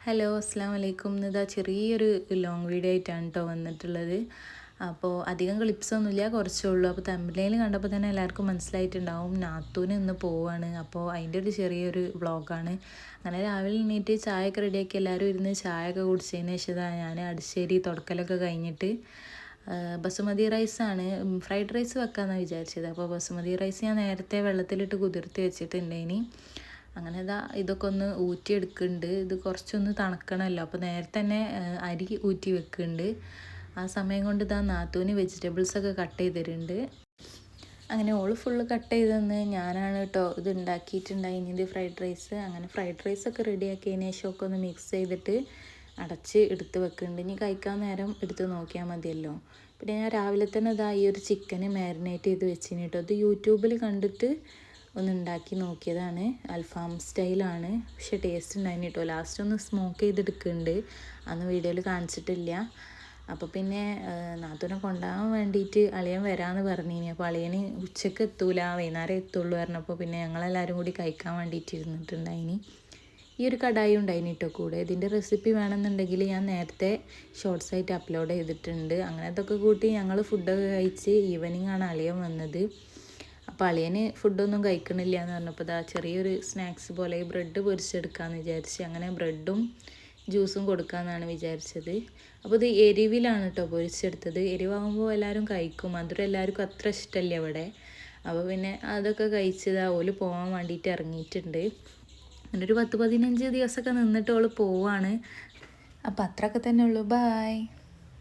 Hello അസ്സാം വലൈക്കും. ഇതാ ചെറിയൊരു ലോങ് വീഡിയോ ആയിട്ടാണ് കേട്ടോ വന്നിട്ടുള്ളത്. അപ്പോൾ അധികം ക്ലിപ്സൊന്നുമില്ല, കുറച്ചേ ഉള്ളൂ. അപ്പോൾ തമ്പനയിൽ കണ്ടപ്പോൾ തന്നെ എല്ലാവർക്കും മനസ്സിലായിട്ടുണ്ടാവും നാത്തൂന് ഇന്ന് പോവാണ്. അപ്പോൾ അതിൻ്റെ ഒരു ചെറിയൊരു വ്ളോഗാണ്. അങ്ങനെ രാവിലെ എണീറ്റ് ചായയൊക്കെ റെഡിയാക്കി എല്ലാവരും ഇരുന്ന് ചായയൊക്കെ കുടിച്ചതിന് ശേഷം ഞാൻ അടിശ്ശേരി തുടക്കലൊക്കെ കഴിഞ്ഞിട്ട് ബസുമതി റൈസാണ്, ഫ്രൈഡ് റൈസ് വെക്കാമെന്നാണ് വിചാരിച്ചത്. അപ്പോൾ ബസുമതി റൈസ് ഞാൻ നേരത്തെ വെള്ളത്തിലിട്ട് കുതിർത്തി വെച്ചിട്ടുണ്ടേനി. അങ്ങനെ ഇതൊക്കെ ഒന്ന് ഊറ്റിയെടുക്കുന്നുണ്ട്. ഇത് കുറച്ചൊന്ന് തണുക്കണമല്ലോ, അപ്പോൾ നേരത്തെ തന്നെ അരി ഊറ്റി വെക്കുന്നുണ്ട്. ആ സമയം കൊണ്ട് നാത്തൂന് വെജിറ്റബിൾസൊക്കെ കട്ട് ചെയ്ത് തരുന്നുണ്ട്. അങ്ങനെ ഓള് ഫുള്ള് കട്ട് ചെയ്തെന്ന് ഞാനാണ് കേട്ടോ ഇത് ഉണ്ടാക്കിയിട്ടുണ്ടായിരുന്നത്, ഫ്രൈഡ് റൈസ്. അങ്ങനെ ഫ്രൈഡ് റൈസൊക്കെ റെഡിയാക്കിയതിന് ശേഷമൊക്കെ ഒന്ന് മിക്സ് ചെയ്തിട്ട് അടച്ച് എടുത്ത് വെക്കുന്നുണ്ട്. ഇനി കഴിക്കാൻ നേരം എടുത്ത് നോക്കിയാൽ മതിയല്ലോ. പിന്നെ ഞാൻ രാവിലെ തന്നെ ഈ ഒരു ചിക്കന് മാരിനേറ്റ് ചെയ്ത് വെച്ചിന് കേട്ടോ. ഇത് യൂട്യൂബിൽ കണ്ടിട്ട് ഒന്ന് ഉണ്ടാക്കി നോക്കിയതാണ്. അൽഫാം സ്റ്റൈലാണ്, പക്ഷേ ടേസ്റ്റ് ഉണ്ടായിരുന്നു കേട്ടോ. ലാസ്റ്റ് ഒന്ന് സ്മോക്ക് ചെയ്തെടുക്കുന്നുണ്ട്, അന്ന് വീഡിയോയിൽ കാണിച്ചിട്ടില്ല. അപ്പോൾ പിന്നെ നാത്തൂനെ കൊണ്ടുപോകാൻ വേണ്ടിയിട്ട് അളിയൻ വരാമെന്ന് പറഞ്ഞിനി. അപ്പോൾ അളിയന് ഉച്ചയ്ക്ക് എത്തൂല, വൈകുന്നേരം എത്തുള്ളൂ പറഞ്ഞപ്പോൾ പിന്നെ ഞങ്ങളെല്ലാവരും കൂടി കഴിക്കാൻ വേണ്ടിയിട്ട് ഇരുന്നിട്ടുണ്ടായിനി. ഈ ഒരു കടായി ഉണ്ടായിനി കേട്ടോ കൂടെ. ഇതിൻ്റെ റെസിപ്പി വേണമെന്നുണ്ടെങ്കിൽ ഞാൻ നേരത്തെ ഷോർട്സ് ആയിട്ട് അപ്ലോഡ് ചെയ്തിട്ടുണ്ട്. അങ്ങനെ അതൊക്കെ കൂട്ടി ഞങ്ങൾ ഫുഡൊക്കെ കഴിച്ച് ഈവനിങ് ആണ് അളിയൻ വന്നത്. അപ്പോൾ അളിയന് ഫുഡൊന്നും കഴിക്കണില്ല എന്ന് പറഞ്ഞപ്പോൾ ചെറിയൊരു സ്നാക്സ് പോലെ ബ്രെഡ് പൊരിച്ചെടുക്കാമെന്ന് വിചാരിച്ച് അങ്ങനെ ബ്രെഡും ജ്യൂസും കൊടുക്കാമെന്നാണ് വിചാരിച്ചത്. അപ്പോൾ ഇത് എരിവിലാണ് കേട്ടോ പൊരിച്ചെടുത്തത്. എരിവാകുമ്പോൾ എല്ലാവരും കഴിക്കും, മധുരം എല്ലാവർക്കും അത്ര ഇഷ്ടമല്ല ഇവിടെ. അപ്പോൾ പിന്നെ അതൊക്കെ കഴിച്ചതാ ഓല് പോകാൻ വേണ്ടിയിട്ട് ഇറങ്ങിയിട്ടുണ്ട്. അങ്ങനെ ഒരു 10-15 ദിവസമൊക്കെ നിന്നിട്ട് ഓള് പോവാണ്. അപ്പോൾ അത്രയൊക്കെ തന്നെ ഉള്ളൂ. ബായ്.